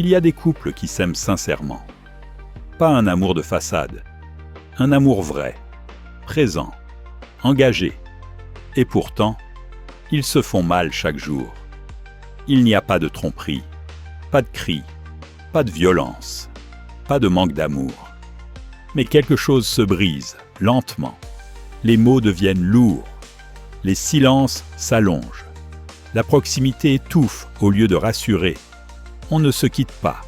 Il y a des couples qui s'aiment sincèrement. Pas un amour de façade, un amour vrai, présent, engagé. Et pourtant, ils se font mal chaque jour. Il n'y a pas de tromperie, pas de cris, pas de violence, pas de manque d'amour. Mais quelque chose se brise, lentement. Les mots deviennent lourds, les silences s'allongent. La proximité étouffe au lieu de rassurer. On ne se quitte pas,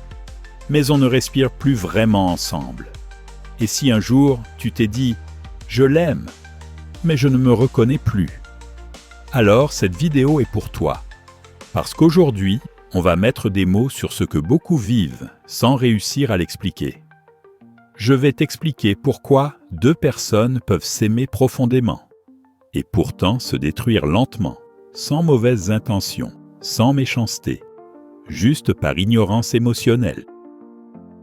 mais on ne respire plus vraiment ensemble. Et si un jour tu t'es dit « je l'aime », mais je ne me reconnais plus, alors cette vidéo est pour toi. Parce qu'aujourd'hui, on va mettre des mots sur ce que beaucoup vivent sans réussir à l'expliquer. Je vais t'expliquer pourquoi deux personnes peuvent s'aimer profondément et pourtant se détruire lentement, sans mauvaises intentions, sans méchanceté, juste par ignorance émotionnelle.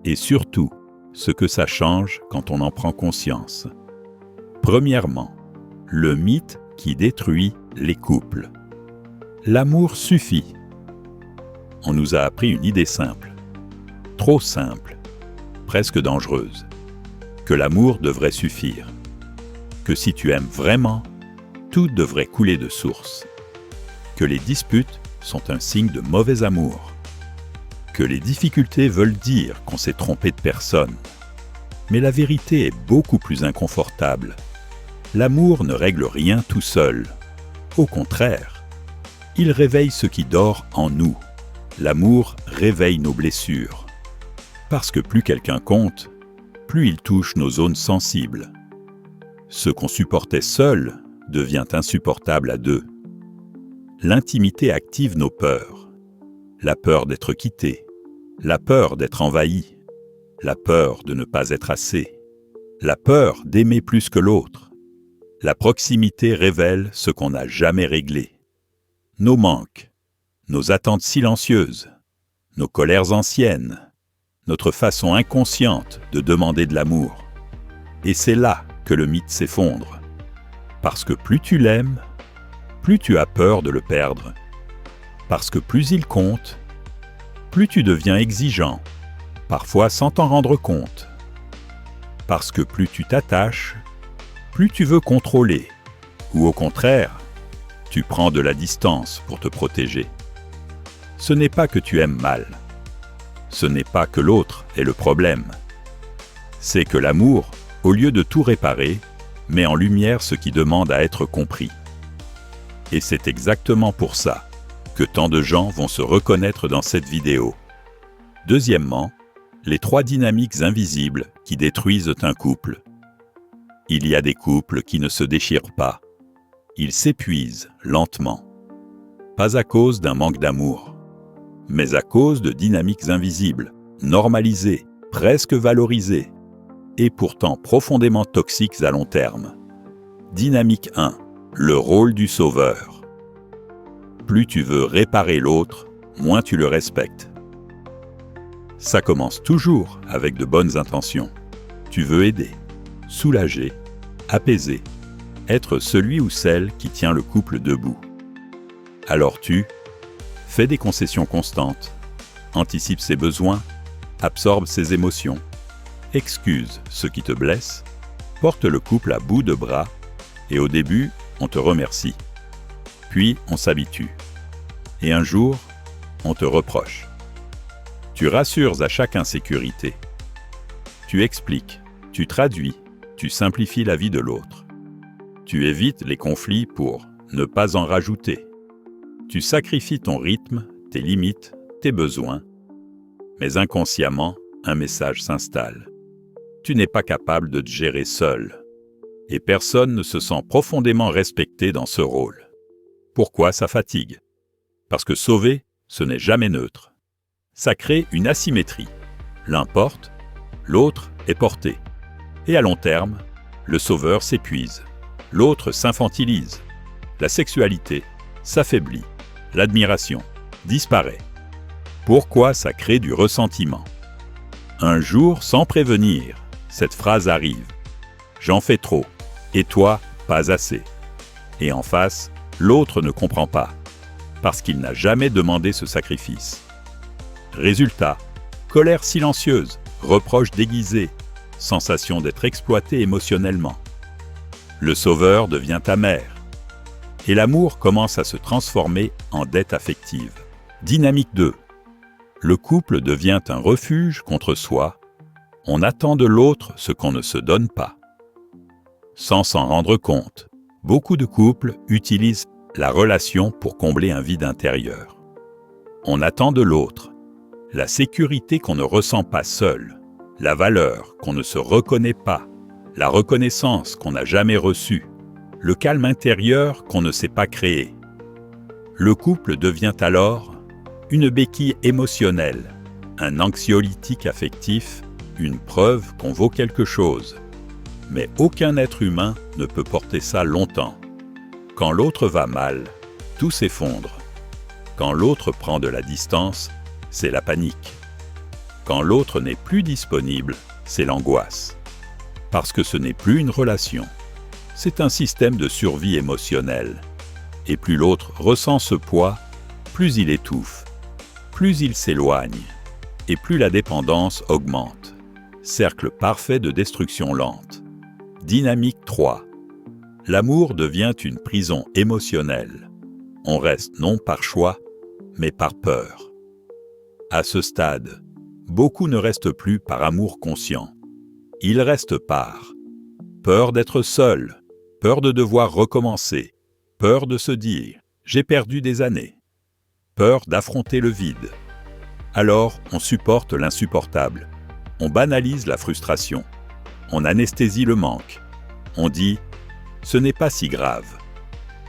Et surtout, ce que ça change quand on en prend conscience. Premièrement, le mythe qui détruit les couples. L'amour suffit. On nous a appris une idée simple, trop simple, presque dangereuse, que l'amour devrait suffire, que si tu aimes vraiment, tout devrait couler de source, que les disputes sont un signe de mauvais amour, que les difficultés veulent dire qu'on s'est trompé de personne. Mais la vérité est beaucoup plus inconfortable. L'amour ne règle rien tout seul. Au contraire, il réveille ce qui dort en nous. L'amour réveille nos blessures. Parce que plus quelqu'un compte, plus il touche nos zones sensibles. Ce qu'on supportait seul devient insupportable à deux. L'intimité active nos peurs. La peur d'être quitté, la peur d'être envahi, la peur de ne pas être assez, la peur d'aimer plus que l'autre. La proximité révèle ce qu'on n'a jamais réglé. Nos manques, nos attentes silencieuses, nos colères anciennes, notre façon inconsciente de demander de l'amour. Et c'est là que le mythe s'effondre. Parce que plus tu l'aimes, plus tu as peur de le perdre. Parce que plus il compte, plus tu deviens exigeant, parfois sans t'en rendre compte. Parce que plus tu t'attaches, plus tu veux contrôler, ou au contraire, tu prends de la distance pour te protéger. Ce n'est pas que tu aimes mal. Ce n'est pas que l'autre est le problème. C'est que l'amour, au lieu de tout réparer, met en lumière ce qui demande à être compris. Et c'est exactement pour ça que tant de gens vont se reconnaître dans cette vidéo. Deuxièmement, les 3 dynamiques invisibles qui détruisent un couple. Il y a des couples qui ne se déchirent pas. Ils s'épuisent lentement. Pas à cause d'un manque d'amour, mais à cause de dynamiques invisibles, normalisées, presque valorisées, et pourtant profondément toxiques à long terme. Dynamique 1. Le rôle du sauveur. Plus tu veux réparer l'autre, moins tu le respectes. Ça commence toujours avec de bonnes intentions. Tu veux aider, soulager, apaiser, être celui ou celle qui tient le couple debout. Alors tu fais des concessions constantes, anticipe ses besoins, absorbe ses émotions, excuse ce qui te blesse, porte le couple à bout de bras et au début, on te remercie. Puis, on s'habitue. Et un jour, on te reproche. Tu rassures à chaque insécurité. Tu expliques, tu traduis, tu simplifies la vie de l'autre. Tu évites les conflits pour ne pas en rajouter. Tu sacrifies ton rythme, tes limites, tes besoins. Mais inconsciemment, un message s'installe. Tu n'es pas capable de te gérer seul. Et personne ne se sent profondément respecté dans ce rôle. Pourquoi ça fatigue? Parce que sauver, ce n'est jamais neutre. Ça crée une asymétrie. L'un porte, l'autre est porté. Et à long terme, le sauveur s'épuise. L'autre s'infantilise. La sexualité s'affaiblit. L'admiration disparaît. Pourquoi ça crée du ressentiment? Un jour, sans prévenir, cette phrase arrive. J'en fais trop, et toi, pas assez. Et en face, l'autre ne comprend pas, parce qu'il n'a jamais demandé ce sacrifice. Résultat, colère silencieuse, reproche déguisé, sensation d'être exploité émotionnellement. Le sauveur devient amer. Et l'amour commence à se transformer en dette affective. Dynamique 2. Le couple devient un refuge contre soi. On attend de l'autre ce qu'on ne se donne pas. Sans s'en rendre compte, beaucoup de couples utilisent la relation pour combler un vide intérieur. On attend de l'autre la sécurité qu'on ne ressent pas seul, la valeur qu'on ne se reconnaît pas, la reconnaissance qu'on n'a jamais reçue, le calme intérieur qu'on ne sait pas créer. Le couple devient alors une béquille émotionnelle, un anxiolytique affectif, une preuve qu'on vaut quelque chose. Mais aucun être humain ne peut porter ça longtemps. Quand l'autre va mal, tout s'effondre. Quand l'autre prend de la distance, c'est la panique. Quand l'autre n'est plus disponible, c'est l'angoisse. Parce que ce n'est plus une relation. C'est un système de survie émotionnelle. Et plus l'autre ressent ce poids, plus il étouffe, plus il s'éloigne, et plus la dépendance augmente. Cercle parfait de destruction lente. Dynamique 3. L'amour devient une prison émotionnelle. On reste non par choix, mais par peur. À ce stade, beaucoup ne restent plus par amour conscient. Ils restent par peur d'être seul, peur de devoir recommencer, peur de se dire « j'ai perdu des années », peur d'affronter le vide. Alors, on supporte l'insupportable. On banalise la frustration. On anesthésie le manque. On dit « ce n'est pas si grave ».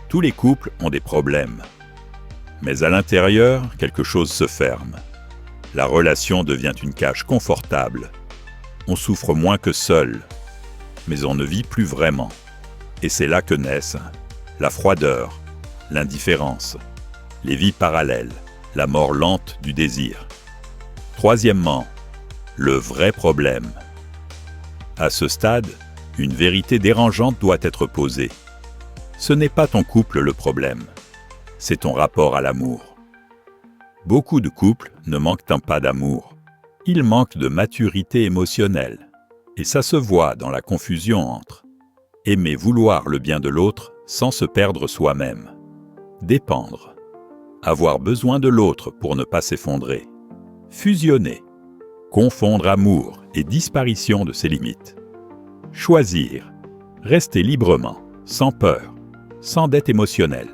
Tous les couples ont des problèmes. Mais à l'intérieur, quelque chose se ferme. La relation devient une cage confortable. On souffre moins que seul, mais on ne vit plus vraiment. Et c'est là que naissent la froideur, l'indifférence, les vies parallèles, la mort lente du désir. Troisièmement, le vrai problème. À ce stade, une vérité dérangeante doit être posée. Ce n'est pas ton couple le problème, c'est ton rapport à l'amour. Beaucoup de couples ne manquent pas d'amour. Ils manquent de maturité émotionnelle. Et ça se voit dans la confusion entre aimer vouloir le bien de l'autre sans se perdre soi-même. Dépendre. Avoir besoin de l'autre pour ne pas s'effondrer. Fusionner. Confondre amour et disparition de ses limites. Choisir. Rester librement, sans peur, sans dette émotionnelle.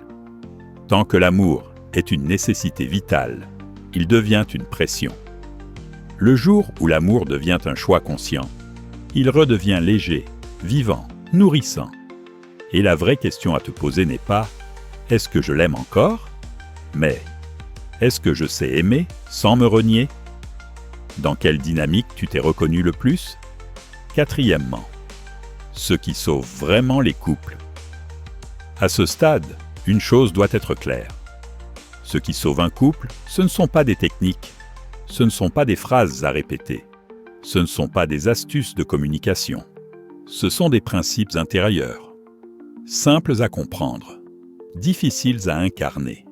Tant que l'amour est une nécessité vitale, il devient une pression. Le jour où l'amour devient un choix conscient, il redevient léger, vivant, nourrissant. Et la vraie question à te poser n'est pas « est-ce que je l'aime encore ?» mais « est-ce que je sais aimer sans me renier ?» Dans quelle dynamique tu t'es reconnu le plus ? Quatrièmement, ce qui sauve vraiment les couples. À ce stade, une chose doit être claire. Ce qui sauve un couple, ce ne sont pas des techniques, ce ne sont pas des phrases à répéter, ce ne sont pas des astuces de communication, ce sont des principes intérieurs, simples à comprendre, difficiles à incarner.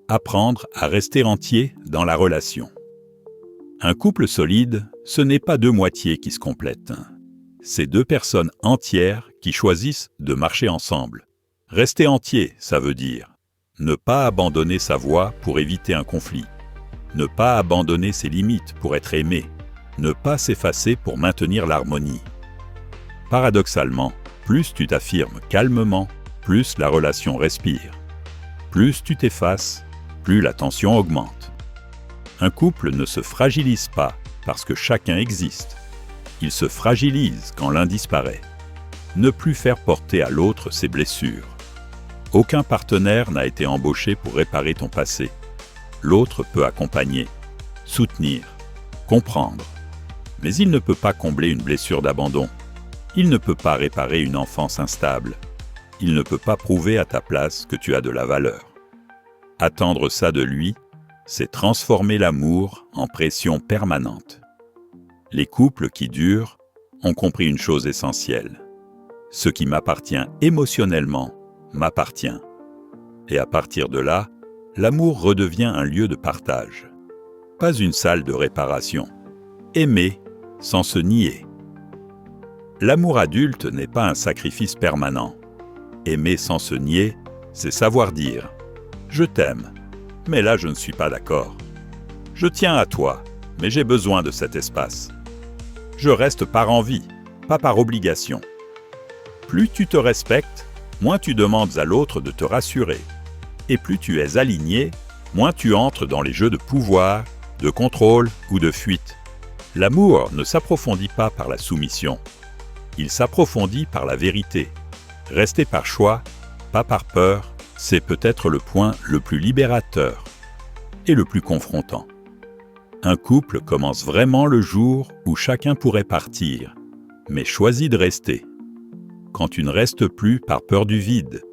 Apprendre à rester entier dans la relation. Un couple solide, ce n'est pas deux moitiés qui se complètent. C'est deux personnes entières qui choisissent de marcher ensemble. Rester entier, ça veut dire ne pas abandonner sa voix pour éviter un conflit, ne pas abandonner ses limites pour être aimé, ne pas s'effacer pour maintenir l'harmonie. Paradoxalement, plus tu t'affirmes calmement, plus la relation respire. Plus tu t'effaces, plus la tension augmente. Un couple ne se fragilise pas parce que chacun existe. Il se fragilise quand l'un disparaît. Ne plus faire porter à l'autre ses blessures. Aucun partenaire n'a été embauché pour réparer ton passé. L'autre peut accompagner, soutenir, comprendre. Mais il ne peut pas combler une blessure d'abandon. Il ne peut pas réparer une enfance instable. Il ne peut pas prouver à ta place que tu as de la valeur. Attendre ça de lui, c'est transformer l'amour en pression permanente. Les couples qui durent ont compris une chose essentielle. Ce qui m'appartient émotionnellement m'appartient. Et à partir de là, l'amour redevient un lieu de partage. pas une salle de réparation. Aimer sans se nier. L'amour adulte n'est pas un sacrifice permanent. Aimer sans se nier, c'est savoir dire « Je t'aime, mais là je ne suis pas d'accord. Je tiens à toi, mais j'ai besoin de cet espace. Je reste par envie, pas par obligation. » Plus tu te respectes, moins tu demandes à l'autre de te rassurer. Et plus tu es aligné, moins tu entres dans les jeux de pouvoir, de contrôle ou de fuite. L'amour ne s'approfondit pas par la soumission. Il s'approfondit par la vérité. Rester par choix, pas par peur, c'est peut-être le point le plus libérateur et le plus confrontant. Un couple commence vraiment le jour où chacun pourrait partir, mais choisit de rester. Quand tu ne restes plus par peur du vide,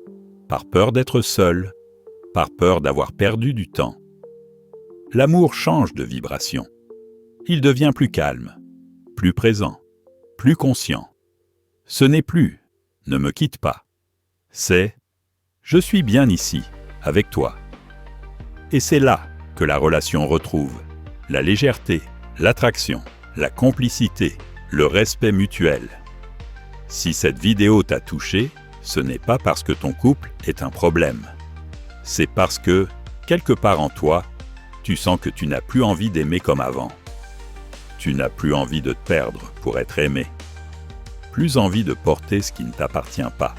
par peur d'être seul, par peur d'avoir perdu du temps. L'amour change de vibration. Il devient plus calme, plus présent, plus conscient. Ce n'est plus « ne me quitte pas », c'est « je suis bien ici, avec toi ». Et c'est là que la relation retrouve la légèreté, l'attraction, la complicité, le respect mutuel. Si cette vidéo t'a touché, ce n'est pas parce que ton couple est un problème. C'est parce que, quelque part en toi, tu sens que tu n'as plus envie d'aimer comme avant. Tu n'as plus envie de te perdre pour être aimé. Plus envie de porter ce qui ne t'appartient pas.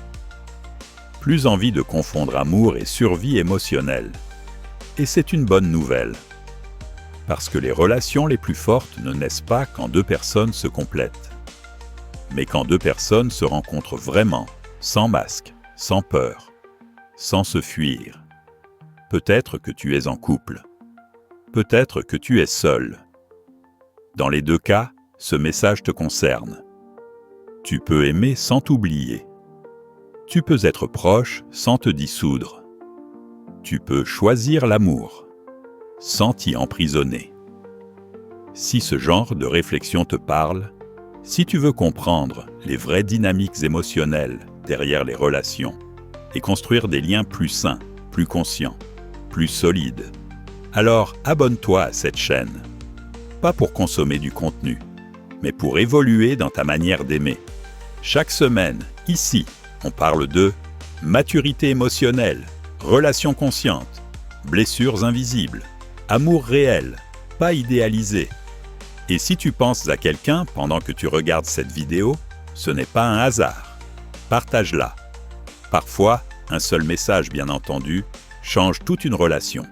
Plus envie de confondre amour et survie émotionnelle. Et c'est une bonne nouvelle. Parce que les relations les plus fortes ne naissent pas quand deux personnes se complètent, mais quand deux personnes se rencontrent vraiment, sans masque, sans peur, sans se fuir. Peut-être que tu es en couple. Peut-être que tu es seul. Dans les deux cas, ce message te concerne. Tu peux aimer sans t'oublier. Tu peux être proche sans te dissoudre. Tu peux choisir l'amour, sans t'y emprisonner. Si ce genre de réflexion te parle, si tu veux comprendre les vraies dynamiques émotionnelles derrière les relations et construire des liens plus sains, plus conscients, plus solides, alors abonne-toi à cette chaîne. Pas pour consommer du contenu, mais pour évoluer dans ta manière d'aimer. Chaque semaine, ici, on parle de maturité émotionnelle, relations conscientes, blessures invisibles, amour réel, pas idéalisé. Et si tu penses à quelqu'un pendant que tu regardes cette vidéo, ce n'est pas un hasard. Partage-la. Parfois, un seul message, bien entendu, change toute une relation.